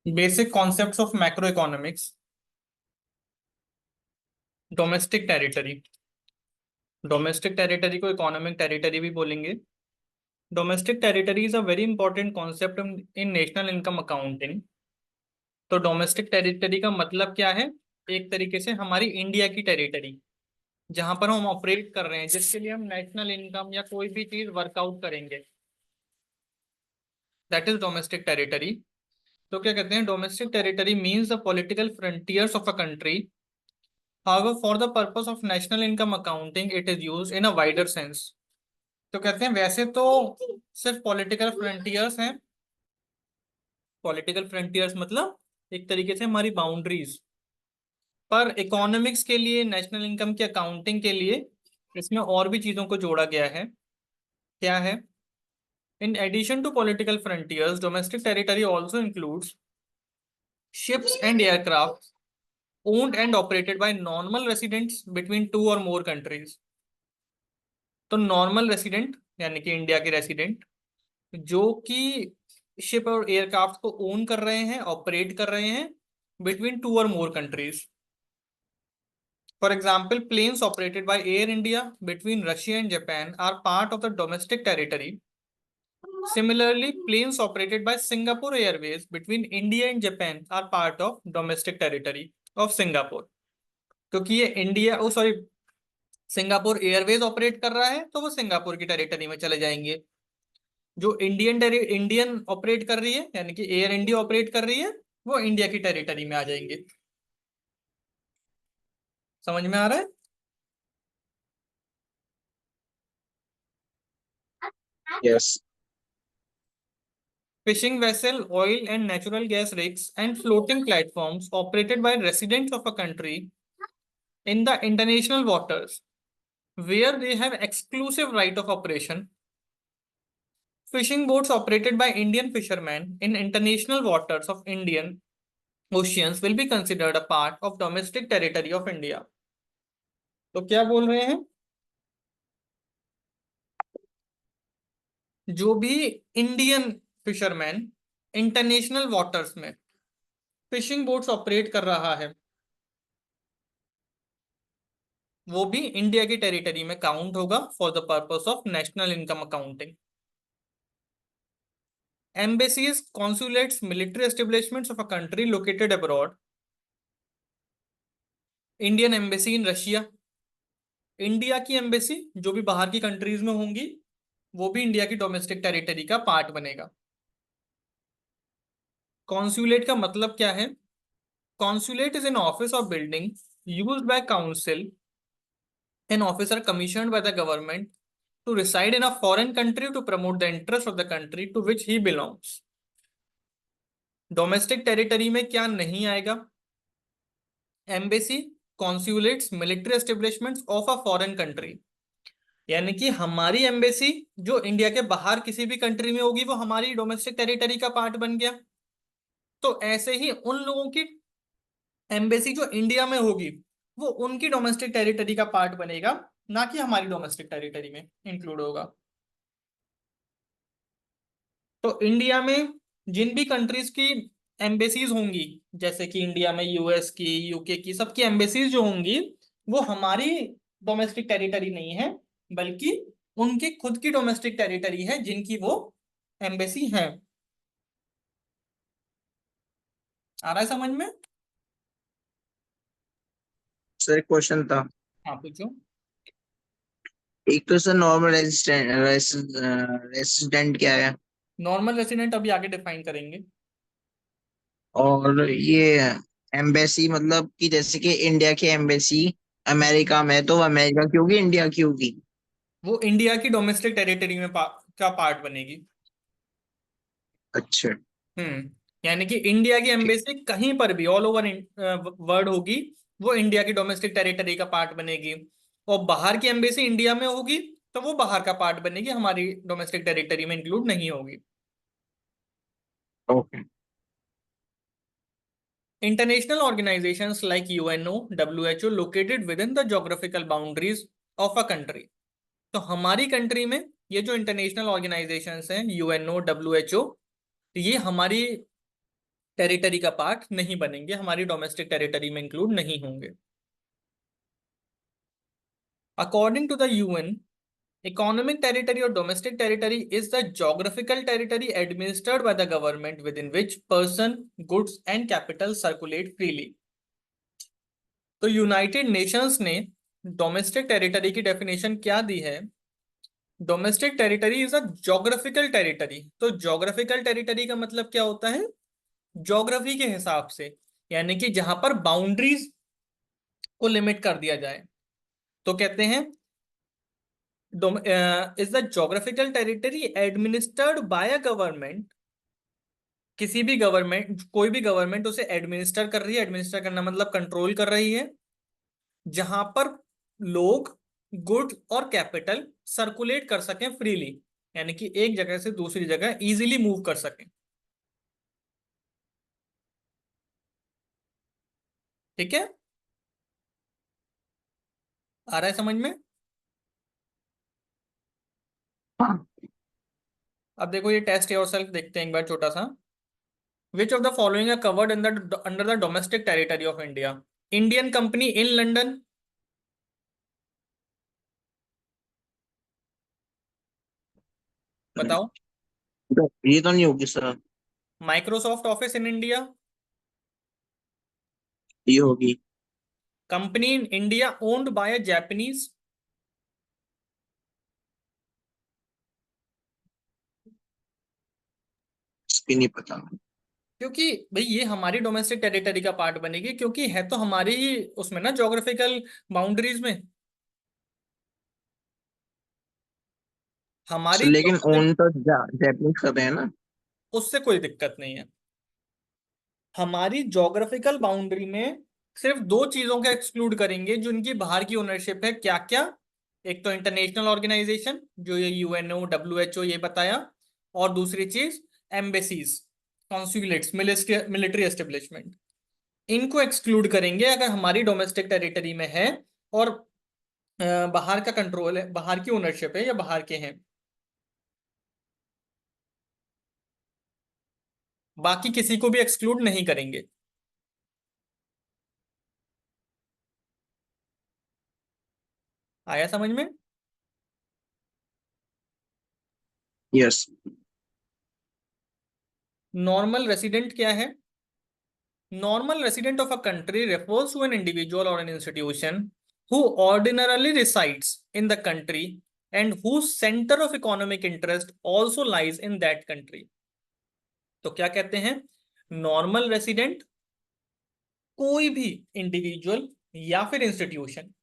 Basic concepts of macro economics. Domestic territory. Domestic territory को economic territory भी बोलेंगे। Domestic territory is a very important concept in national income accounting. तो domestic territory का मतलब क्या है? एक तरीके से हमारी इंडिया की टेरिटरी, जहां पर हम ऑपरेट कर रहे हैं, जिसके लिए हम नेशनल इनकम या कोई भी चीज वर्कआउट करेंगे, दैट इज डोमेस्टिक टेरिटरी। तो क्या कहते हैं? Domestic territory means the political frontiers of a country. However, for the purpose of national income accounting, it is used in a wider sense. तो कहते हैं वैसे तो सिर्फ पॉलिटिकल फ्रंटियर्स हैं। पॉलिटिकल फ्रंटियर्स मतलब एक तरीके से हमारी बाउंड्रीज, पर इकोनॉमिक्स के लिए, नेशनल इनकम की अकाउंटिंग के लिए इसमें और भी चीजों को जोड़ा गया है। क्या है? In addition to political frontiers, domestic territory also includes ships and aircraft owned and operated by normal residents between two or more countries। तो नॉर्मल रेसिडेंट यानी कि इंडिया के रेसिडेंट जो कि शिप और एयरक्राफ्ट को ओन कर रहे हैं, ऑपरेट कर रहे हैं बिटवीन टू और more countries. For example, planes operated by Air India between Russia and Japan are part of the domestic territory. Similarly, planes operated by Singapore Airways between India and Japan are part of domestic territory of Singapore. क्योंकि ये India, oh sorry, Singapore Airways operate कर रहा है तो वो Singapore की territory में चले जाएंगे। जो इंडियन ऑपरेट कर रही है यानी कि एयर इंडिया ऑपरेट कर रही है, वो इंडिया की टेरिटरी में आ जाएंगे। समझ में आ रहा है? Yes. Fishing vessel, oil and natural gas rigs and floating platforms operated by residents of a country in the international waters where they have exclusive right of operation. Fishing boats operated by Indian fishermen in international waters of Indian oceans will be considered a part of domestic territory of India। तो क्या बोल रहे हैं? जो भी Indian fisherman international waters में fishing boats operate कर रहा है, वो भी इंडिया की टेरिटरी में काउंट होगा for the purpose of national income accounting. Embassies, consulates, military establishments of a country located abroad. Indian embassy in Russia, India की एम्बेसी जो भी बाहर की कंट्रीज में होंगी, वो भी इंडिया की डोमेस्टिक टेरिटरी का पार्ट बनेगा। कॉन्सुलेट का मतलब क्या है? कॉन्सुलेट इज एन ऑफिस और building used by council, an officer commissioned by the government to reside in a foreign country to promote the interest of the country to which he belongs। Domestic territory में क्या नहीं आएगा? Embassy, consulates, military establishments of a foreign country, यानी कि हमारी embassy जो India के बाहर किसी भी कंट्री में होगी, वो हमारी डोमेस्टिक टेरिटरी का पार्ट बन गया। तो ऐसे ही उन लोगों की एम्बेसी जो इंडिया में होगी, वो उनकी डोमेस्टिक टेरिटरी का पार्ट बनेगा, ना कि हमारी डोमेस्टिक टेरिटरी में इंक्लूड होगा। तो इंडिया में जिन भी कंट्रीज की एम्बेसीज होंगी, जैसे कि इंडिया में यूएस की, यूके की, सबकी एम्बेसीज जो होंगी, वो हमारी डोमेस्टिक टेरिटरी नहीं है, बल्कि उनकी खुद की डोमेस्टिक टेरिटरी है जिनकी वो एम्बेसी है। आ रहा है समझ में? सर एक क्वेश्चन था। हाँ, पूछो। एक तो सर नॉर्मल रेसिडेंट क्या है? नॉर्मल रेसिडेंट अभी आगे डिफाइन करेंगे। और ये एम्बेसी मतलब कि जैसे कि इंडिया की एम्बेसी अमेरिका में, तो वो अमेरिका की होगी, इंडिया की होगी? वो इंडिया की डोमेस्टिक टेरिटरी में का पार्ट बनेगी। अच्छा। यानी कि इंडिया की ठीक। एम्बेसी कहीं पर भी ऑल ओवर वर्ल्ड होगी, वो इंडिया की डोमेस्टिक टेरिटरी का पार्ट बनेगी। और बाहर की एम्बेसी इंडिया में होगी, तो वो बाहर का पार्ट बनेगी, हमारी डोमेस्टिक टेरिटरी में इंक्लूड नहीं होगी। Okay. International organisations like UNO, WHO located with in the geographical boundaries of a country. तो हमारी कंट्री में ये जो इंटरनेशनल ऑर्गेनाइजेशंस हैं, यूएनओ, डब्ल्यूएचओ, ये हमारी टेरिटरी का पार्ट नहीं बनेंगे, हमारी डोमेस्टिक टेरिटरी में इंक्लूड नहीं होंगे। According to the UN, economic territory or domestic territory is the geographical territory administered by the government within which person, goods and capital circulate freely। तो यूनाइटेड नेशंस ने domestic territory की definition क्या दी है? Domestic territory is a geographical territory. तो geographical territory का मतलब क्या होता है? ज्योग्राफी के हिसाब से, यानी कि जहां पर बाउंड्रीज को लिमिट कर दिया जाए, तो कहते हैं is the geographical territory administered by a government. किसी भी गवर्नमेंट, कोई भी गवर्नमेंट उसे एडमिनिस्टर कर रही है, एडमिनिस्टर करना मतलब कंट्रोल कर रही है, जहां पर लोग, गुड और कैपिटल सर्कुलेट कर सकें फ्रीली, यानी कि एक जगह से दूसरी जगह इजीली मूव कर सकें। ठीक है, आ रहा है समझ में? हाँ। अब देखो ये टेस्ट योरसेल्फ देखते हैं एक बार छोटा सा। Which of the following are covered under the domestic territory of India? Indian company in London, बताओ। ये तो नहीं होगी sir. Microsoft office in India, ये होगी। Company in India owned by a Japanese. इसकी नहीं पता। क्योंकि भाई ये हमारी डोमेस्टिक टेरिटरी का पार्ट बनेगी, क्योंकि है तो हमारी ही उसमें ना, ज्योग्राफिकल बाउंड्रीज में सर हमारी लेकिन geographic- ओन तो जैपनीज कर रहे हैं ना। उससे कोई दिक्कत नहीं है। हमारी ज्योग्राफिकल बाउंड्री में सिर्फ दो चीजों का एक्सक्लूड करेंगे जो इनकी बाहर की ओनरशिप है। क्या क्या? एक तो इंटरनेशनल ऑर्गेनाइजेशन, जो ये यूएनओ, डब्ल्यूएचओ, ये बताया। और दूसरी चीज एम्बेसीज, कॉन्सुलेट्स, मिलिट्री एस्टेब्लिशमेंट, इनको एक्सक्लूड करेंगे अगर हमारी डोमेस्टिक टेरिटरी में है और बाहर का कंट्रोल है, बाहर की ओनरशिप है या बाहर के हैं। बाकी किसी को भी एक्सक्लूड नहीं करेंगे। आया समझ में? यस। नॉर्मल रेसिडेंट क्या है? Normal resident of a country refers to an individual or an institution who ordinarily resides in the country and whose center of economic interest also lies in that country। तो क्या कहते हैं? Normal resident कोई भी individual या फिर institution,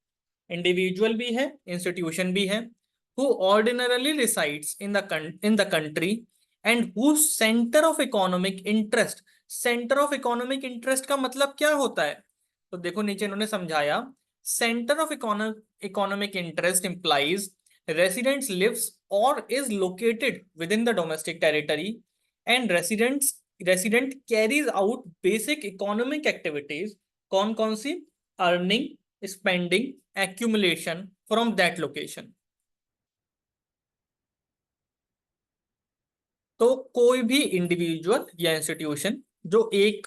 individual भी है इंस्टीट्यूशन भी है, who ordinarily resides in the country and whose center of economic interest। Centre of economic interest का मतलब क्या होता है? तो देखो नीचे इन्होंने समझाया। Centre of economic interest implies residents lives or is located within the domestic territory and resident carries out basic economic activities। कौन कौन सी? Earning, spending, accumulation from that location। तो कोई भी इंडिविजुअल या इंस्टीट्यूशन जो एक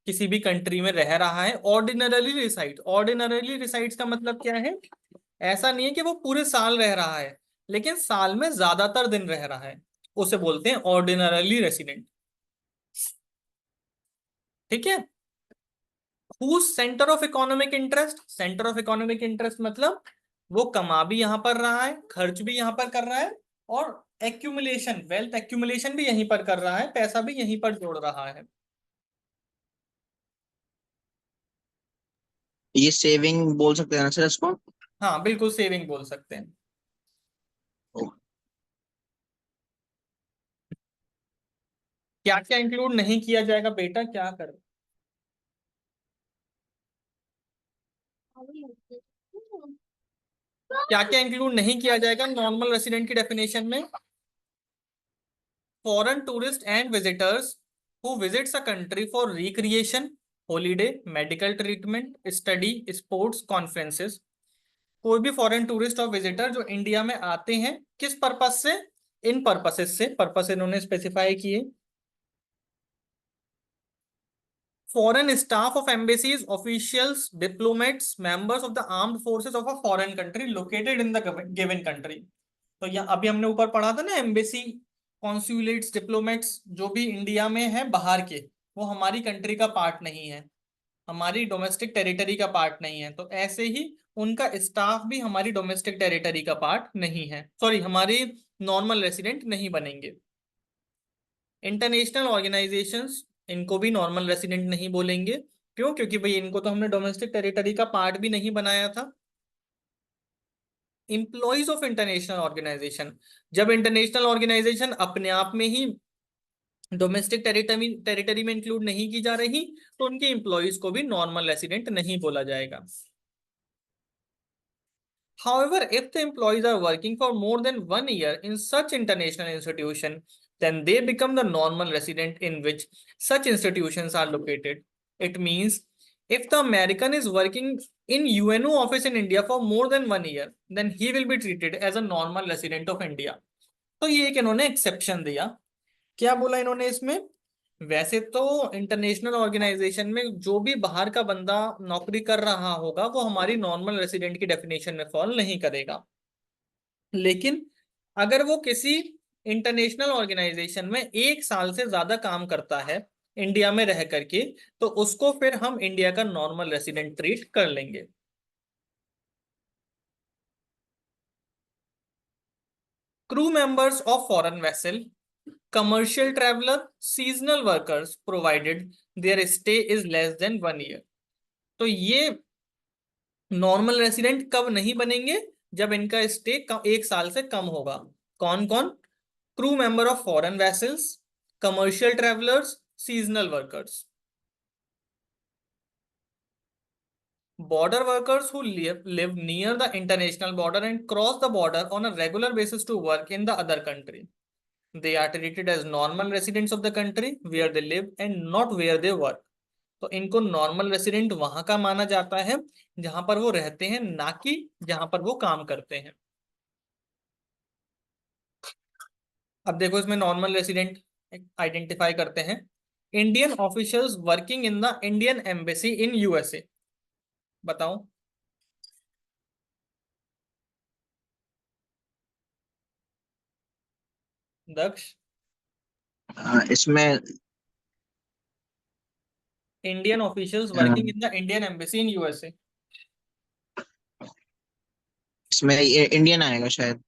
किसी भी कंट्री में रह रहा है, ऑर्डिनरली रिसाइड। ऑर्डिनरली रिसाइड्स का मतलब क्या है? ऐसा नहीं है कि वो पूरे साल रह रहा है, लेकिन साल में ज्यादातर दिन रह रहा है, उसे बोलते हैं ऑर्डिनरली रेसिडेंट। ठीक है। Whose centre of economic interest, centre of economic interest मतलब वो कमा भी यहां पर रहा है, खर्च भी यहां पर कर रहा है, और एक्यूमुलेशन, वेल्थ एक्यूमुलेशन भी यहीं पर कर रहा है, पैसा भी यहीं पर जोड़ रहा है। ये सेविंग बोल सकते हैं ना सर इसको। हाँ बिल्कुल, सेविंग बोल सकते हैं। क्या क्या इंक्लूड नहीं किया जाएगा बेटा, क्या कर? क्या क्या इंक्लूड नहीं किया जाएगा नॉर्मल रेसिडेंट की डेफिनेशन में? Foreign tourist and visitors who visits a country for recreation, holiday, medical treatment, study, sports, conferences. कोई भी फॉरेन टूरिस्ट और विजिटर जो इंडिया में आते हैं, किस पर्पस से? इन पर्पसेस से। पर्पस इन्होंने स्पेसिफाई किए। foreign staff of embassies, officials, diplomats, members of the armed forces of a foreign country located in the given country. तो यहाँ अभी हमने ऊपर पढ़ा था ना, एम्बेसी, कॉन्सुलेट्स, डिप्लोमेट्स जो भी इंडिया में है बाहर के, वो हमारी कंट्री का पार्ट नहीं है, हमारी डोमेस्टिक टेरिटरी का पार्ट नहीं है, तो ऐसे ही उनका स्टाफ भी हमारी डोमेस्टिक टेरिटरी का पार्ट नहीं है, सॉरी हमारी नॉर्मल रेसिडेंट नहीं बनेंगे। इंटरनेशनल ऑर्गेनाइजेशंस, इनको भी नॉर्मल रेसिडेंट नहीं बोलेंगे। क्यों? क्योंकि भाई इनको तो हमने डोमेस्टिक टेरिटरी का पार्ट भी नहीं बनाया था। इंप्लॉइज ऑफ इंटरनेशनल ऑर्गेनाइजेशन, जब इंटरनेशनल ऑर्गेनाइजेशन अपने आप में ही डोमेस्टिक टेरिटरी में इंक्लूड नहीं की जा रही, तो उनके इंप्लॉइज को भी नॉर्मल रेसिडेंट नहीं बोला जाएगा। However, if the employees are working for more than 1 year in such international institution, then they become the normal resident in which such institutions are located. It means if the American is working in UNO office in India for more than 1 year, then he will be treated as a normal resident of India. तो ये एक इन्होंने exception दिया। क्या बोला इन्होंने इसमें? वैसे तो इंटरनेशनल ऑर्गेनाइजेशन में जो भी बाहर का बंदा नौकरी कर रहा होगा वो हमारी नॉर्मल रेसिडेंट की डेफिनेशन में फॉल नहीं करेगा, लेकिन अगर वो किसी इंटरनेशनल ऑर्गेनाइजेशन में 1 साल से ज्यादा काम करता है इंडिया में रह करके, तो उसको फिर हम इंडिया का नॉर्मल रेसिडेंट ट्रीट कर लेंगे। Crew members of foreign vessel, commercial traveler, seasonal workers provided their stay is less than 1 year। तो ये नॉर्मल रेसिडेंट कब नहीं बनेंगे? जब इनका स्टे 1 साल से कम होगा। कौन कौन? Crew member of foreign vessels, commercial travellers, seasonal workers. Border workers who live near the international border and cross the border on a regular basis to work in the other country, they are treated as normal residents of the country where they live and not where they work। तो इनको normal resident वहां का माना जाता है जहां पर वो रहते हैं, ना कि जहां पर वो काम करते हैं। अब देखो इसमें नॉर्मल रेसिडेंट आइडेंटिफाई करते हैं। Indian officials working in the Indian embassy in USA, बताओ। दक्ष, इसमें Indian officials a, working in the Indian embassy in USA. इसमें ये इंडियन आएगा शायद।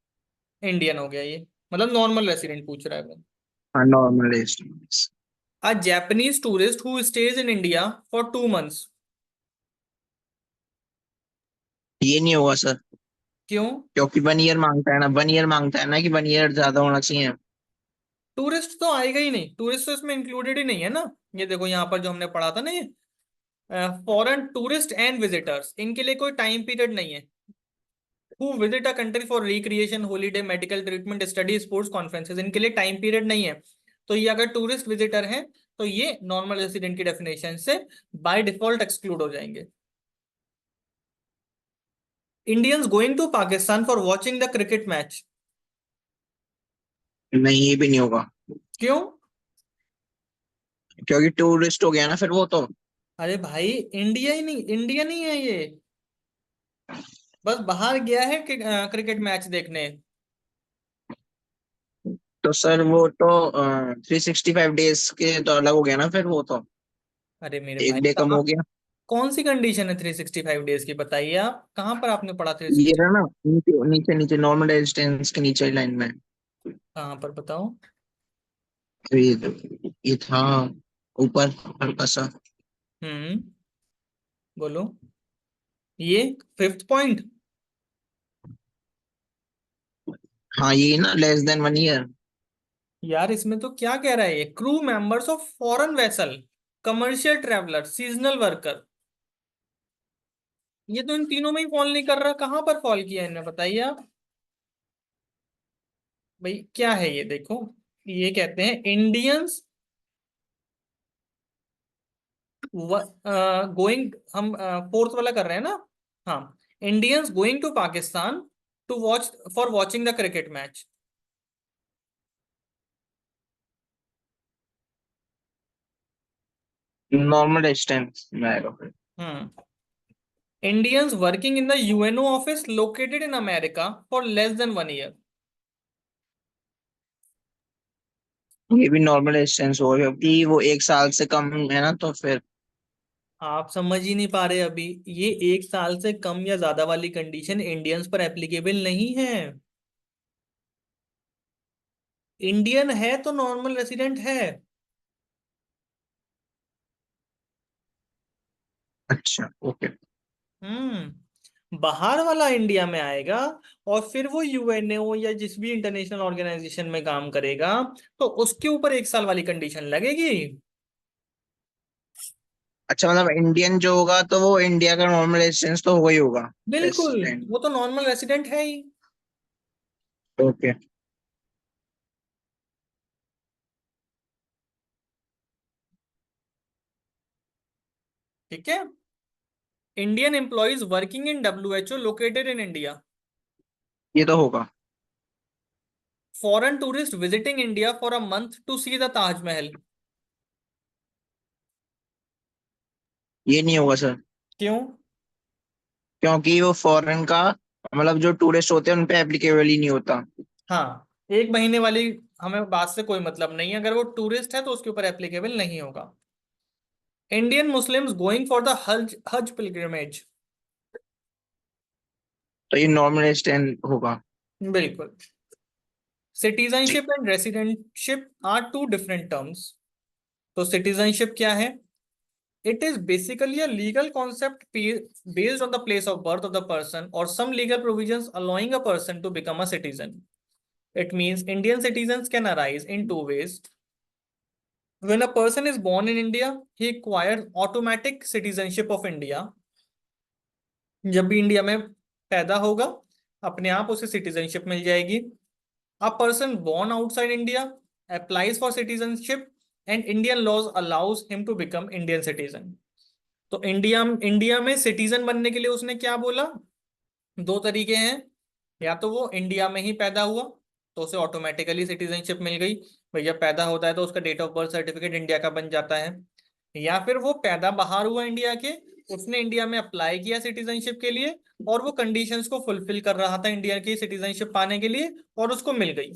इंडियन हो गया ये, मतलब नॉर्मल रेसिडेंट पूछ रहा है वो। हाँ, normal residence. A Japanese tourist who stays in India for 2 months। ये नहीं होगा सर, क्यों? क्योंकि 1 ईयर मांगता है ना, 1 ईयर मांगता है ना, कि 1 ईयर ज्यादा होना चाहिए। टूरिस्ट तो आएगा ही नहीं, टूरिस्ट तो इसमें इंक्लूडेड ही नहीं है ना। ये देखो यहाँ पर जो हमने पढ़ा था ना, ये फॉरेन टूरिस्ट एंड विजिटर्स, इनके लिए कोई टाइम पीरियड नहीं है। Who visit a country for recreation, holiday, medical treatment, study, sports, conferences, इनके लिए टाइम पीरियड नहीं है। तो ये अगर टूरिस्ट विजिटर है तो ये नॉर्मल रेसिडेंट की डेफिनेशन से बाय डिफॉल्ट एक्सक्लूड हो जाएंगे। Indians going to Pakistan for watching the cricket match. नहीं, ये भी नहीं होगा, क्यों? क्योंकि टूरिस्ट हो गया ना फिर वो तो। अरे भाई इंडिया ही नहीं, इंडिया नहीं है ये, बस बाहर गया है क्रिकेट मैच देखने। तो सर वो तो 365 डेज के तो अलग हो गया ना फिर वो तो। अरे मेरे भाई 1 डे कम कहाँ, हो गया। कौन सी कंडीशन है 365 डेज की, बताइए आप कहाँ पर आपने पढ़ा थ्री ये सिक्सटी रहा ना, नीचे नीचे नीचे नॉर्मल रेजिडेंस के नीचे लाइन में। कहाँ पर बताओ। ये था ऊपर हल्का सा। हम्म, बोलो। ये फिफ्थ पॉइंट। हाँ, ये ना लेस देन 1 ईयर। यार इसमें तो क्या कह रहा है ये, crew members of foreign vessel, commercial traveller, seasonal worker, ये तो इन तीनों में ही फॉल नहीं कर रहा, कहाँ पर फॉल किया इन्हें, बताइए आप। भाई क्या है ये, देखो ये कहते हैं इंडियंस गोइंग, हम फोर्थ वाला कर रहे हैं ना। हाँ, Indians going to Pakistan to watch for watching the cricket match. Normal distance में आएगा फिर। Hmm. Indians working in the UNO office located in America for less than 1 year. ये भी नॉर्मल डिस्टेंस होगा क्योंकि वो 1 साल से कम है ना, तो फिर। आप समझ ही नहीं पा रहे अभी। ये 1 साल से कम या ज्यादा वाली कंडीशन इंडियंस पर एप्लीकेबल नहीं है। इंडियन है तो नॉर्मल रेसिडेंट है। अच्छा, ओके। बाहर वाला इंडिया में आएगा और फिर वो यूएनओ या जिस भी इंटरनेशनल ऑर्गेनाइजेशन में काम करेगा तो उसके ऊपर 1 साल वाली कंडीशन लगेगी। अच्छा, मतलब इंडियन जो होगा तो वो इंडिया का नॉर्मल रेजिडेंस तो होगा ही होगा। बिल्कुल। रेसिडेंट। वो तो नॉर्मल रेसिडेंट है ही। ओके। ठीक है। Indian employees working in WHO located in India. ये तो होगा। Foreign tourist visiting India for a month to see the Taj Mahal. ये नहीं होगा सर। क्यों? क्योंकि वो फॉरेन का, मतलब जो टूरिस्ट होते हैं उन पे एप्लीकेबल ही नहीं होता। हाँ, 1 महीने वाली हमें बात से कोई मतलब नहीं है। अगर वो टूरिस्ट है तो उसके ऊपर एप्लीकेबल नहीं होगा। Indian Muslims going for the Hajj Hajj pilgrimage. तो ये नॉर्मल रेजिडेंट होगा। बिल्कुल। Citizenship and residentship are two different terms. तो सिटीजनशिप क्या है? It is basically a legal concept based on the place of birth of the person or some legal provisions allowing a person to become a citizen. It means Indian citizens can arise in two ways. When a person is born in India, he acquires automatic citizenship of India. जब भी India में पैदा होगा अपने आप उसे citizenship मिल जाएगी। A person born outside India applies for citizenship and Indian laws allows him to become Indian citizen. तो इंडिया में सिटीजन बनने के लिए उसने क्या बोला? 2 तरीके हैं। या तो वो इंडिया में ही पैदा हुआ तो उसे ऑटोमेटिकली सिटीजनशिप मिल गई। भैया पैदा होता है तो उसका date of birth certificate India का बन जाता है। या फिर वो पैदा बाहर हुआ इंडिया के, उसने इंडिया में अप्लाई किया सिटीजनशिप के लिए और वो कंडीशंस को फुलफिल कर रहा था इंडिया की सिटीजनशिप पाने के लिए और उसको मिल गई।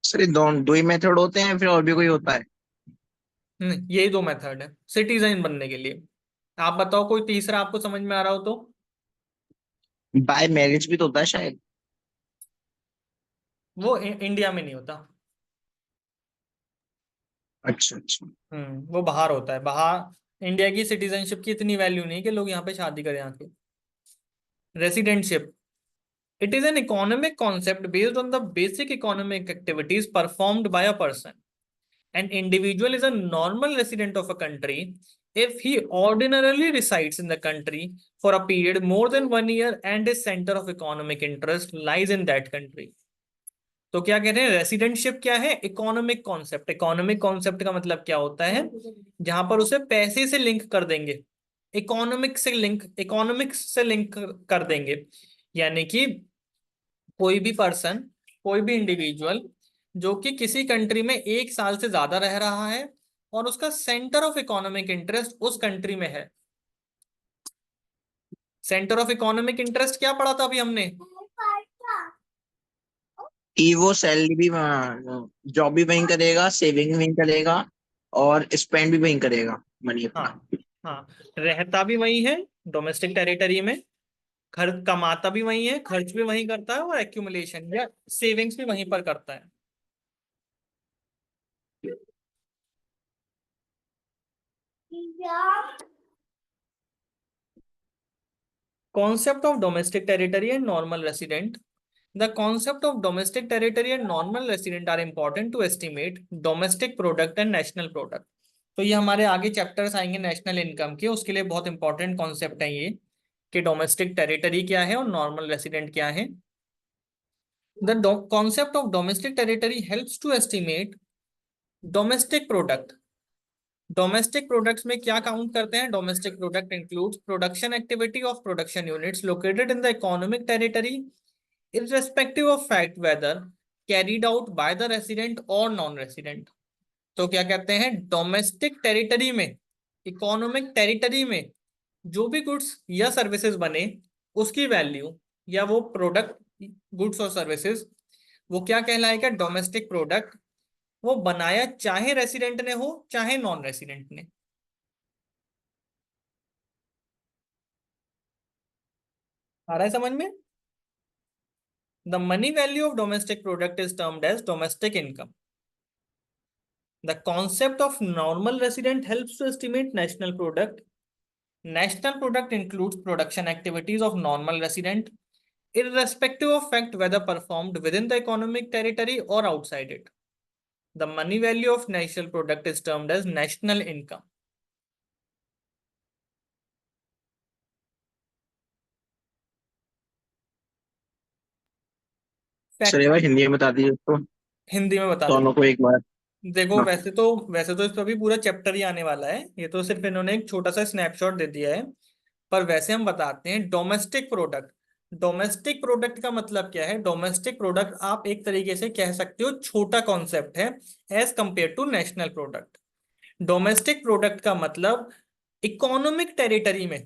सर ये दो ही मेथड होते हैं, फिर और भी कोई होता है? यही 2 मेथड है सिटीजन बनने के लिए। आप बताओ कोई तीसरा आपको समझ में आ रहा हो तो। बाय मैरिज भी तो होता है शायद। वो इंडिया में नहीं होता। अच्छा अच्छा। वो बाहर होता है बाहर। इंडिया की सिटीजनशिप की इतनी वैल्यू नहीं कि लोग यहाँ पे शादी करें आके। Residentship, it is an economic concept based on the basic economic activities performed by a person. An individual is a normal resident of a country if he ordinarily resides in the country for a period more than 1 year and his center of economic interest lies in that country. तो क्या कह रहे हैं? रेसिडेंटशिप क्या है? Economic concept. Economic concept का मतलब क्या होता है? जहां पर उसे पैसे से लिंक कर देंगे। इकोनॉमिक्स से लिंक कर देंगे। यानी कि कोई भी पर्सन, कोई भी इंडिविजुअल जो कि किसी कंट्री में 1 साल से ज्यादा रह रहा है और उसका सेंटर ऑफ इकोनॉमिक इंटरेस्ट उस कंट्री में है। सेंटर ऑफ इकोनॉमिक इंटरेस्ट क्या पढ़ा था अभी हमने? कि वो सैलरी भी, जॉब भी वहीं करेगा, सेविंग भी वहीं करेगा, और स्पेंड भी वहीं करेगा मनी हाँ। अपना। हाँ, रहता भी वही है डोमेस्टिक टेरिटरी में, खर्च कमाता भी वही है, खर्च भी वही करता है और एक्यूमुलेशन या सेविंग्स भी वहीं पर करता है। Concept of domestic territory and normal resident. The concept of domestic territory and normal resident are important to estimate domestic product and national product. तो ये हमारे आगे चैप्टर्स आएंगे नेशनल इनकम के, उसके लिए बहुत इंपॉर्टेंट कॉन्सेप्ट है ये कि डोमेस्टिक टेरिटरी क्या है और नॉर्मल रेसिडेंट क्या है। The concept of domestic territory helps to estimate domestic product. Domestic products में क्या काउंट करते हैं? Domestic product includes production activity of production units located in the economic territory irrespective of fact whether carried out by the resident और non resident. तो क्या कहते हैं, domestic territory में, इकोनॉमिक टेरिटरी में जो भी गुड्स या सर्विसेज बने, उसकी वैल्यू या वो प्रोडक्ट, गुड्स और सर्विसेज, वो क्या कहलाएगा, डोमेस्टिक प्रोडक्ट। वो बनाया चाहे रेसिडेंट ने हो चाहे नॉन रेसिडेंट ने। आ रहा है समझ में? The money value of domestic product is termed as domestic income. The concept of normal resident helps to estimate national product. National product includes production activities of normal resident, irrespective of fact whether performed within the economic territory or outside it. The money value of national product is termed as national income. चलिए fact भाई हिंदी में बता दीजिए उसको, हिंदी में बता दोनों देते को एक बार। हैं। देखो, हाँ। वैसे तो इस पर भी पूरा चैप्टर ही आने वाला है, ये तो सिर्फ इन्होंने एक छोटा सा स्नैपशॉट दे दिया है। पर वैसे हम बताते हैं डोमेस्टिक प्रोडक्ट। डोमेस्टिक प्रोडक्ट का मतलब क्या है? डोमेस्टिक प्रोडक्ट आप एक तरीके से कह सकते हो छोटा कॉन्सेप्ट है as compare to national product. Domestic product का मतलब इकोनॉमिक टेरिटरी में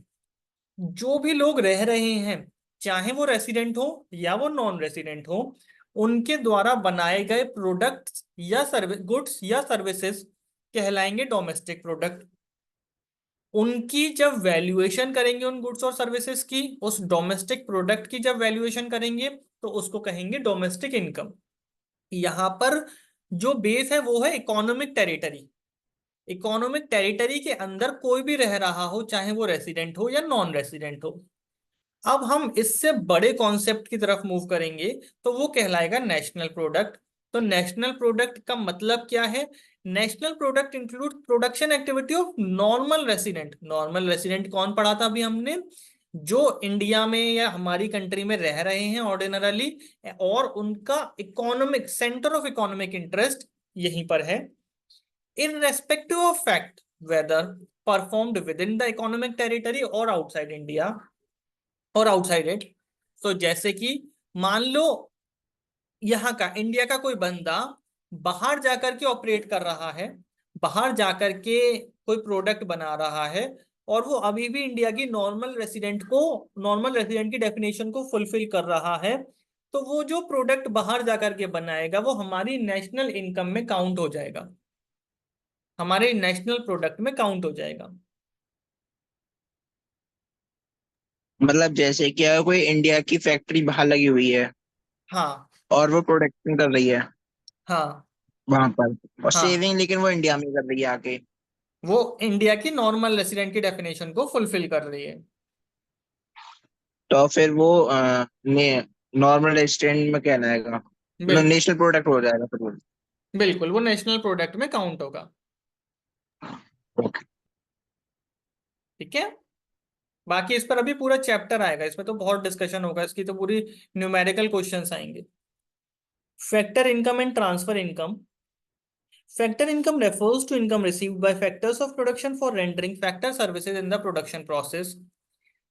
जो भी लोग रह रहे हैं, चाहे वो रेसिडेंट हो या वो नॉन रेसिडेंट हो, उनके द्वारा बनाए गए प्रोडक्ट्स या सर्विस, गुड्स या सर्विसेज कहलाएंगे डोमेस्टिक प्रोडक्ट। उनकी जब वैल्यूएशन करेंगे उन गुड्स और सर्विसेज की, उस डोमेस्टिक प्रोडक्ट की जब वैल्यूएशन करेंगे, तो उसको कहेंगे डोमेस्टिक इनकम। यहां पर जो बेस है वो है इकोनॉमिक टेरिटरी। इकोनॉमिक टेरिटरी के अंदर कोई भी रह रहा हो, चाहे वो रेसिडेंट हो या नॉन रेसिडेंट हो। अब हम इससे बड़े कॉन्सेप्ट की तरफ मूव करेंगे, तो वो कहलाएगा नेशनल प्रोडक्ट। तो नेशनल प्रोडक्ट का मतलब क्या है? National product include production activity of normal resident. Normal resident कौन पढ़ा था अभी हमने? जो इंडिया में या हमारी कंट्री में रह रहे हैं ऑर्डिनरली, और उनका economic centre of economic interest यहीं पर है, irrespective of fact whether performed within the economic territory or outside India और आउटसाइड इट। तो जैसे कि मान लो यहाँ का इंडिया का कोई बंदा बाहर जाकर के ऑपरेट कर रहा है, बाहर जाकर के कोई प्रोडक्ट बना रहा है, और वो अभी भी इंडिया की नॉर्मल रेसिडेंट की डेफिनेशन को फुलफिल कर रहा है, तो वो जो प्रोडक्ट बाहर जाकर के बनाएगा वो हमारी नेशनल इनकम में काउंट हो जाएगा, हमारे नेशनल प्रोडक्ट में काउंट हो जाएगा। मतलब जैसे कि अगर कोई इंडिया की फैक्ट्री बाहर लगी हुई है हाँ और वो प्रोडक्शन कर रही है हाँ वहां पर, और हाँ, सेविंग लेकिन वो इंडिया में कर रही है आके, वो इंडिया की नॉर्मल रेसिडेंट की डेफिनेशन को फुलफिल कर रही है। तो फिर वो नॉर्मल रेस्टोरेंट में कहना आएगा, मतलब बिल्कुल नेशनल प्रोडक्ट हो जाएगा फिर वो। बिल्कुल, वो नेशनल प्रोडक्ट में काउंट होगा। ओके। ठीक है। बाकी इस पर अभी पूरा चैप्टर आएगा, इसमें तो बहुत डिस्कशन होगा, इसकी तो पूरी न्यूमेरिकल क्वेश्चंस आएंगे। Factor income and transfer income. Factor income refers to income received by factors of production for rendering factor services in the production process.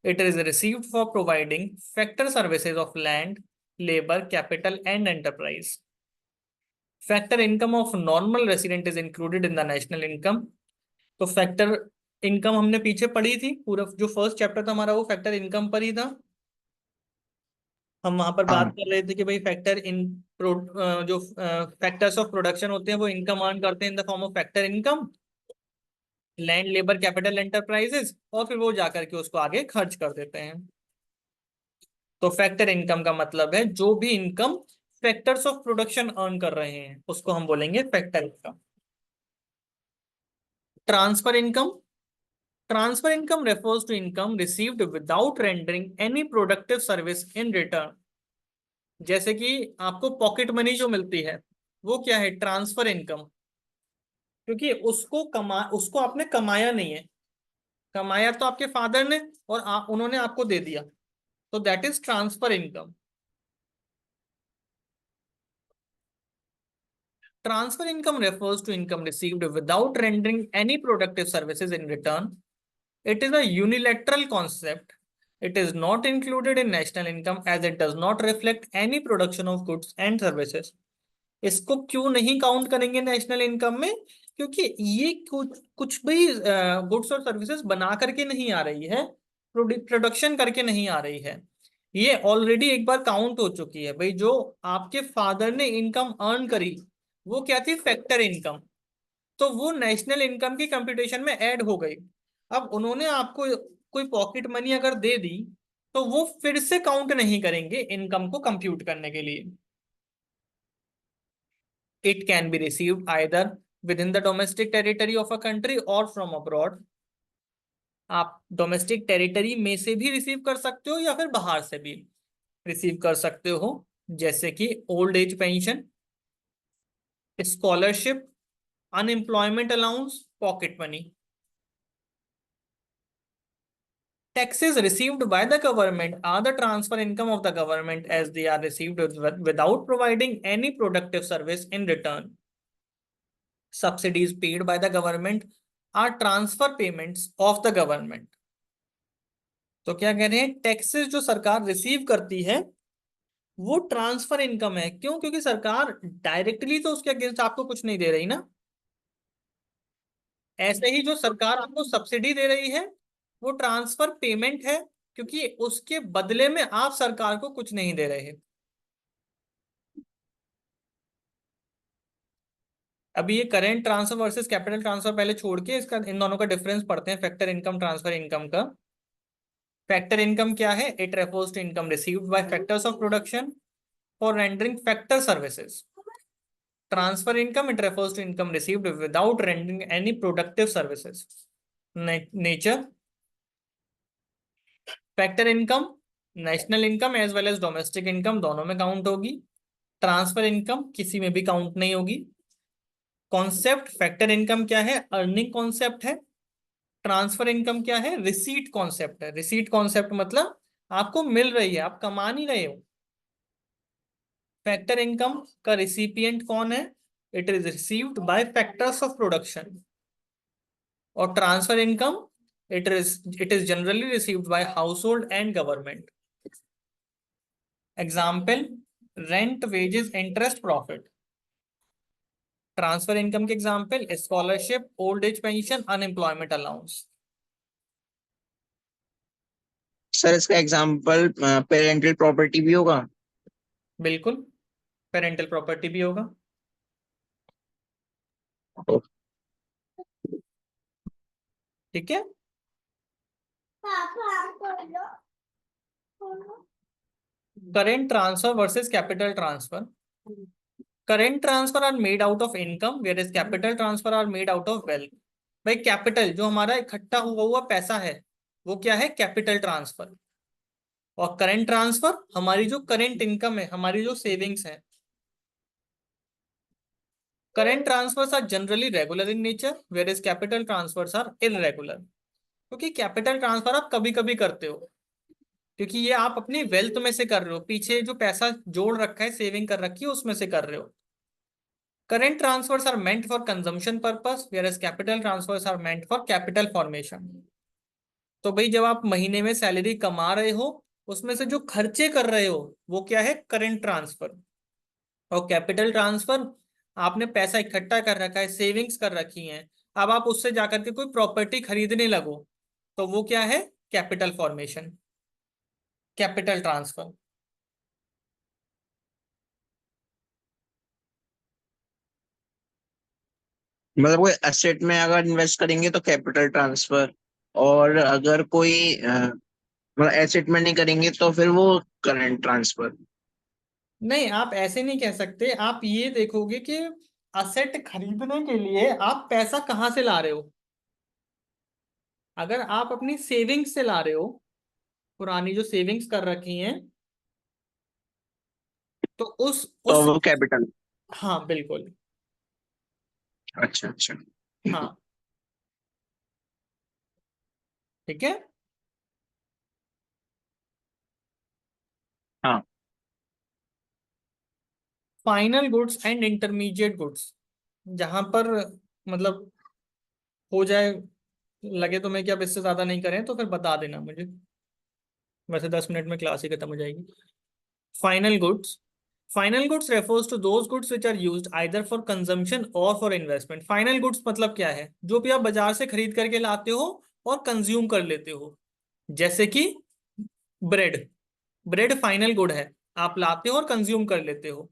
It is received for providing factor services of land, labor, capital, and enterprise. Factor income of normal resident is included in the national income. तो factor income हमने पीछे पढ़ी थी, पूरा जो first chapter था हमारा वो फैक्टर इनकम पर ही था। हम वहां पर बात हाँ। कर रहे थे कि भाई जो फैक्टर्स ऑफ प्रोडक्शन होते हैं वो इनकम अर्न करते हैं in the form of factor income, land, labour, capital, enterprises, और फिर वो जाकर के उसको आगे खर्च कर देते हैं। तो फैक्टर इनकम का मतलब है जो भी income factors of production earn कर रहे हैं उसको हम बोलेंगे factor income. Transfer income. Transfer income refers to income received without rendering any productive service in return. जैसे कि आपको पॉकेट मनी जो मिलती है वो क्या है? Transfer income. क्योंकि उसको आपने कमाया नहीं है, कमाया तो आपके फादर ने और उन्होंने आपको दे दिया, तो that is transfer income. Transfer income refers to income received without rendering any productive services in return. It is a unilateral concept. It is not included in national income as it does not reflect any production of goods and services. इसको क्यों नहीं count करेंगे national income में? क्योंकि ये कुछ कुछ भी गुड्स और सर्विसेज बना करके नहीं आ रही है, प्रोडक्शन करके नहीं आ रही है। ये ऑलरेडी एक बार काउंट हो चुकी है भाई। जो आपके फादर ने इनकम अर्न करी वो क्या थी? Factor income. तो वो नेशनल इनकम की कंप्यूटेशन में ऐड हो गई। अब उन्होंने आपको कोई पॉकेट मनी अगर दे दी तो वो फिर से काउंट नहीं करेंगे इनकम को कंप्यूट करने के लिए। It can be received either within the domestic territory of a country or from abroad. आप डोमेस्टिक टेरिटरी में से भी रिसीव कर सकते हो या फिर बाहर से भी रिसीव कर सकते हो, जैसे कि old age pension, scholarship, unemployment allowance, pocket money. Taxes received by the government are the transfer income of the government as they are received without providing any productive service in return. Subsidies paid by the government are transfer payments of the government. तो क्या कह रहे हैं? Taxes जो सरकार receive करती है वो ट्रांसफर इनकम है। क्यों? क्योंकि सरकार डायरेक्टली तो उसके अगेंस्ट आपको कुछ नहीं दे रही ना। ऐसे ही जो सरकार आपको सब्सिडी दे रही है वो ट्रांसफर पेमेंट है, क्योंकि उसके बदले में आप सरकार को कुछ नहीं दे रहे। अभी ये current transfer versus capital transfer पहले छोड़ के इसका इन दोनों का डिफरेंस पढ़ते हैं, फैक्टर इनकम, ट्रांसफर इनकम का। फैक्टर इनकम क्या है? It refers to income received by factors of production for rendering factor services. Transfer income, it refers to income received without rendering any productive services. Nature, factor income national income as well as domestic income दोनों में count होगी। Transfer income किसी में भी count नहीं होगी। Concept, factor income क्या है? अर्निंग कॉन्सेप्ट है। ट्रांसफर इनकम क्या है? रिसीट कॉन्सेप्ट है। रिसीट कॉन्सेप्ट मतलब आपको मिल रही है, आप कमा नहीं रहे हो। फैक्टर इनकम का रिसिपिएंट कौन है? It is received by factors of production. और transfer income it is generally received by household and government. Example, rent, wages, interest, profit. Transfer income के example, scholarship, old age pension, unemployment allowance. Sir इसका example parental property भी होगा? बिल्कुल, parental property भी होगा। ठीक है। Current transfer versus capital transfer. Current transfer are made out of income whereas capital transfer are made out of wealth. भाई capital जो हमारा इकट्ठा हुआ हुआ पैसा है वो क्या है? Capital transfer. और करेंट ट्रांसफर हमारी जो करेंट इनकम है, हमारी जो सेविंग्स है। Current transfers are generally regular in nature whereas capital transfers are irregular. क्योंकि कैपिटल ट्रांसफर आप कभी कभी करते हो, क्योंकि ये आप अपनी वेल्थ में से कर रहे हो, पीछे जो पैसा जोड़ रखा है, सेविंग कर रखी है, उसमें से कर रहे हो। Current transfers are meant for consumption purpose, whereas capital transfers are meant for capital formation. तो भाई जब आप महीने में सैलरी कमा रहे हो उसमें से जो खर्चे कर रहे हो वो क्या है? Current transfer. और कैपिटल ट्रांसफर आपने पैसा इकट्ठा कर रखा है, सेविंग्स कर रखी हैं, अब आप उससे जाकर के कोई प्रॉपर्टी खरीदने लगो तो वो क्या है? Capital formation, capital transfer. मतलब कोई एसेट में अगर इन्वेस्ट करेंगे तो कैपिटल ट्रांसफर, और अगर कोई मतलब एसेट में नहीं करेंगे तो फिर वो करंट ट्रांसफर। नहीं, आप ऐसे नहीं कह सकते। आप ये देखोगे कि असेट खरीदने के लिए आप पैसा कहाँ से ला रहे हो। अगर आप अपनी सेविंग्स से ला रहे हो, पुरानी जो सेविंग्स कर रखी हैं, तो तो उस वो कैपिटल। हाँ बिल्कुल। अच्छा अच्छा। हाँ ठीक है। हाँ। Final goods and intermediate goods, जहां पर मतलब हो जाए, लगे तुम्हें कि अब इससे ज्यादा नहीं करें तो फिर बता देना मुझे, वैसे 10 मिनट में क्लास ही खत्म हो जाएगी। Final goods, final goods refers to those goods which are used either for consumption और फॉर इन्वेस्टमेंट। फाइनल गुड्स मतलब क्या है? जो भी आप बाजार से खरीद करके लाते हो और कंज्यूम कर लेते हो। जैसे कि ब्रेड, ब्रेड फाइनल गुड है, आप लाते हो और कंज्यूम कर लेते हो।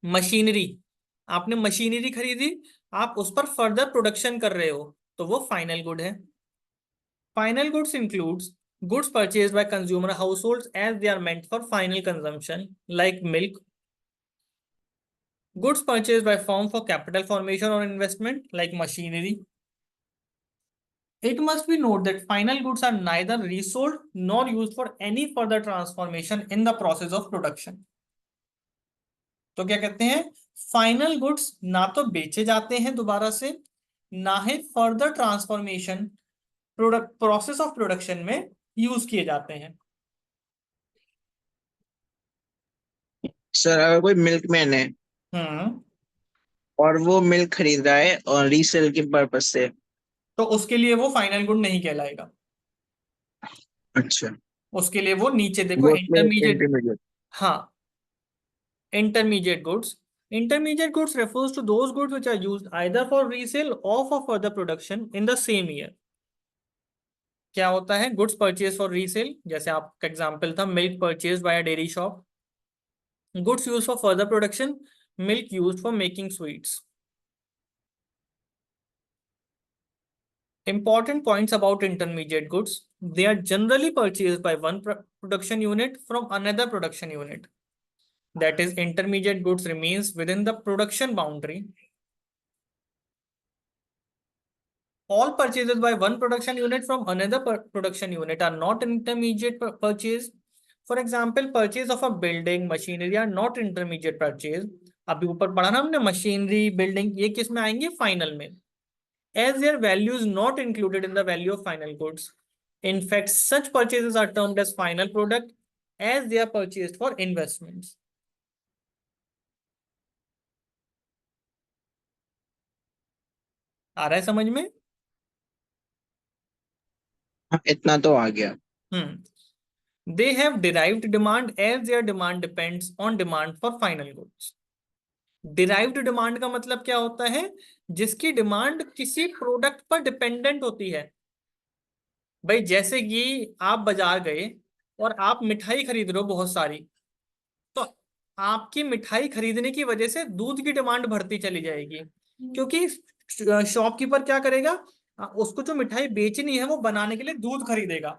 मशीनरी, आपने मशीनरी खरीदी, आप उस पर फर्दर प्रोडक्शन कर रहे हो, तो वो फाइनल गुड है। Final goods includes goods purchased by consumer households as they are meant for final consumption, like milk. Goods purchased by firm for capital formation or investment, like machinery. It must be noted that final goods are neither resold nor used for any further transformation in the process of production. तो क्या कहते हैं? Final goods ना तो बेचे जाते हैं दोबारा से, ना ही further transformation product process of production में यूज किए जाते हैं। सर अगर कोई मिल्कमैन है हम्म। और वो मिल्क खरीद रहा है और रीसेल के पर्पज से। तो उसके लिए वो फाइनल गुड नहीं कहलाएगा। अच्छा। उसके लिए वो नीचे देखो, वो उसमें इंटरमीडिएट। इंटरमीडिएट। हाँ, intermediate goods. Intermediate goods refers to those goods which are used either for resale or for further production in the same year. क्या होता है? गुड्स परचेज फॉर रीसेल, जैसे आपका एग्जांपल था milk purchase by dairy shop. Goods use for further production, milk use for making sweets. Important points about intermediate goods. They are generally purchased by one production unit from another production unit. That is, intermediate goods remains within the production boundary. All purchases by one production unit from another production unit are not intermediate purchase. For example, purchase of a building, machinery are not intermediate purchase. अभी ऊपर पढ़ा ना हमने, machinery, building, ये किस में आएंगे? Final में, as their value is not included in the value of final goods. In fact, such purchases are termed as final product as they are purchased for investments. आ रहा है समझ में? हाँ, इतना तो आ गया। They have derived demand as their demand depends on demand for final goods. Derived demand का मतलब क्या होता है? जिसकी डिमांड किसी प्रोडक्ट पर डिपेंडेंट होती है। भाई जैसे कि आप बाजार गए और आप मिठाई खरीद रहे हो बहुत सारी, तो आपकी मिठाई खरीदने की वजह से दूध की डिमांड बढ़ती चली जाएगी, क्योंकि शॉपकीपर क्या करेगा? उसको जो मिठाई बेचनी है वो बनाने के लिए दूध खरीदेगा,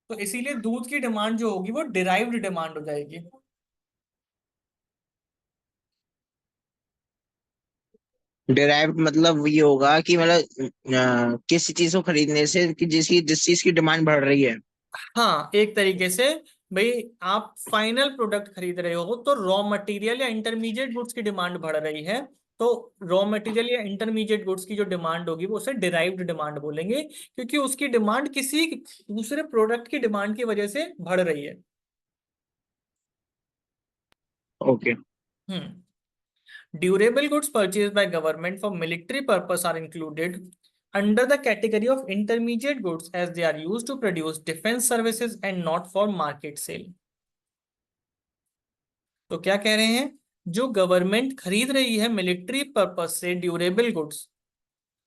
तो इसीलिए दूध की डिमांड जो होगी वो डिराइव्ड डिमांड हो जाएगी। डिराइव्ड मतलब ये होगा कि मतलब किसी चीज को खरीदने से कि जिस चीज की डिमांड बढ़ रही है। हाँ, एक तरीके से भाई आप फाइनल प्रोडक्ट खरीद रहे हो तो रॉ मटेरियल या इंटरमीडिएट गुड्स की डिमांड बढ़ रही है, तो रॉ मटेरियल या इंटरमीडिएट गुड्स की जो डिमांड होगी वो उसे डिराइव्ड डिमांड बोलेंगे, क्योंकि उसकी डिमांड किसी दूसरे प्रोडक्ट की डिमांड की वजह से बढ़ रही है। Okay. Durable goods purchase by government for military purpose are included under the category of intermediate goods as they are used to produce defense services and not for market sale. तो क्या कह रहे हैं? जो गवर्नमेंट खरीद रही है military purpose से ड्यूरेबल गुड्स,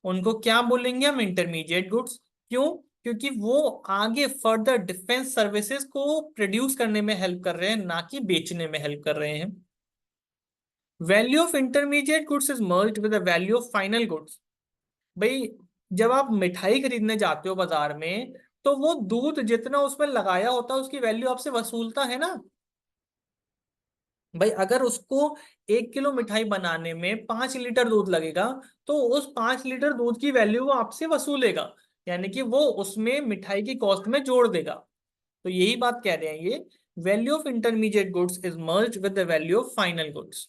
उनको क्या बोलेंगे हम? Intermediate goods. क्यों? क्योंकि वो आगे फर्दर डिफेंस सर्विसेज को प्रोड्यूस करने में हेल्प कर रहे हैं, ना कि बेचने में हेल्प कर रहे हैं। Value of intermediate goods is merged with the value of final goods. भाई जब आप मिठाई खरीदने जाते हो बाजार में, तो वो दूध जितना उसमें लगाया होता है उसकी वैल्यू आपसे वसूलता है ना। भाई अगर उसको 1 किलो मिठाई बनाने में 5 लीटर दूध लगेगा, तो उस 5 लीटर दूध की वैल्यू वो आपसे वसूलेगा, यानी कि वो उसमें मिठाई की कॉस्ट में जोड़ देगा। तो यही बात कह रहे हैं ये, value of intermediate goods is merged with the value of final goods.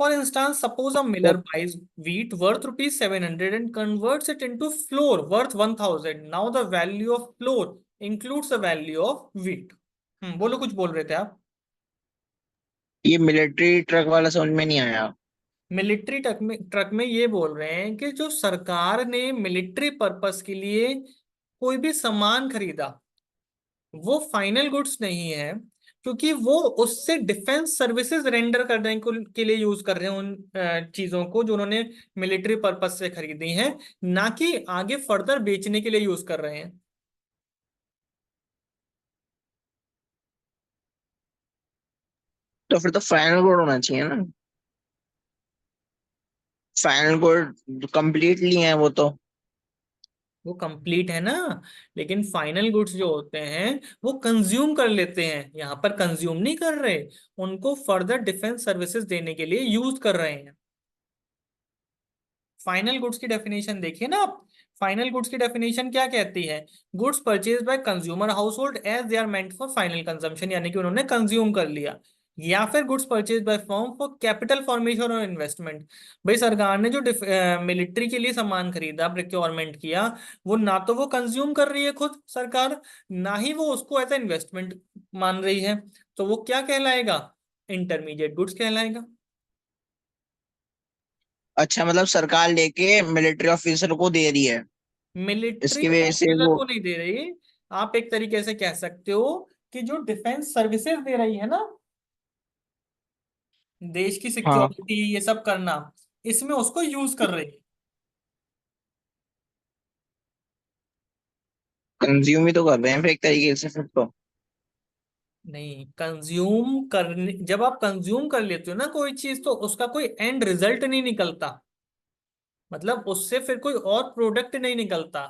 For instance, suppose a miller तो buys wheat worth rupees 700 and converts it into flour worth 1000. Now the value of flour includes the value of wheat. बोलो, कुछ बोल रहे थे आप? ये military truck वाला समझ में नहीं आया। मिलिट्री ट्रक में ये बोल रहे हैं कि जो सरकार ने मिलिट्री पर्पस के लिए कोई भी सामान खरीदा, वो फाइनल गुड्स नहीं है, क्योंकि वो उससे डिफेंस सर्विसेज रेंडर करने के लिए यूज कर रहे हैं उन चीजों को जो उन्होंने मिलिट्री पर्पज से खरीदी हैं, ना कि आगे फर्दर बेचने के लिए यूज कर रहे हैं। तो फिर तो फाइनल कोड होना चाहिए ना। फाइनल कोड कंप्लीटली है वो तो। वो कंप्लीट है ना, लेकिन फाइनल गुड्स जो होते हैं वो कंज्यूम कर लेते हैं, यहाँ पर कंज्यूम नहीं कर रहे, उनको फर्दर डिफेंस सर्विसेज देने के लिए यूज कर रहे हैं। फाइनल गुड्स की डेफिनेशन देखिए ना आप। फाइनल गुड्स की डेफिनेशन क्या कहती है? Goods purchase by consumer household as they are meant for final consumption, यानी कि उन्होंने कंज्यूम कर लिया। या फिर goods purchase by firm for capital formation और इन्वेस्टमेंट। भाई सरकार ने जो मिलिट्री के लिए सामान खरीदा, प्रिक्योरमेंट किया, वो ना तो वो कंज्यूम कर रही है खुद सरकार, ना ही वो उसको एज इन्वेस्टमेंट मान रही है। तो वो क्या कहलाएगा? इंटरमीडिएट गुड्स कहलाएगा। अच्छा, मतलब सरकार लेके मिलिट्री ऑफिसर को दे रही है, मिलिट्री इसकी वजह से ऑफिसर वो। को नहीं दे रही। आप एक तरीके से कह सकते हो कि जो डिफेंस सर्विसेज दे रही है ना, देश की हाँ, सिक्योरिटी ये सब करना, इसमें उसको यूज कर रही है। कंज्यूम ही तो कर रहे हैं फिर एक तरीके से फिर तो। नहीं, कंज्यूम करने, जब आप कंज्यूम कर लेते हो ना कोई चीज, तो उसका कोई एंड रिजल्ट नहीं निकलता, मतलब उससे फिर कोई और प्रोडक्ट नहीं निकलता।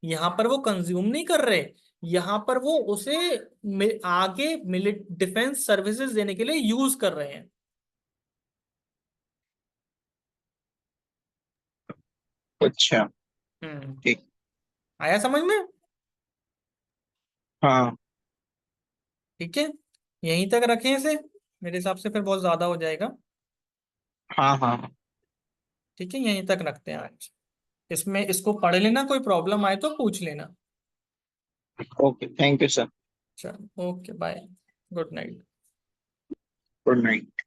यहाँ पर वो कंज्यूम नहीं कर रहे, यहाँ पर वो उसे आगे डिफेंस सर्विसेज देने के लिए यूज कर रहे हैं। अच्छा। हम्म। ठीक। आया समझ में? हाँ ठीक है, यहीं तक रखें इसे, मेरे हिसाब से फिर बहुत ज्यादा हो जाएगा। हाँ हाँ। ठीक है, यहीं तक रखते हैं आज। इसमें इसको पढ़ लेना, कोई प्रॉब्लम आए तो पूछ लेना। Okay, thank you sir. चलो, okay, bye, good night. Good night.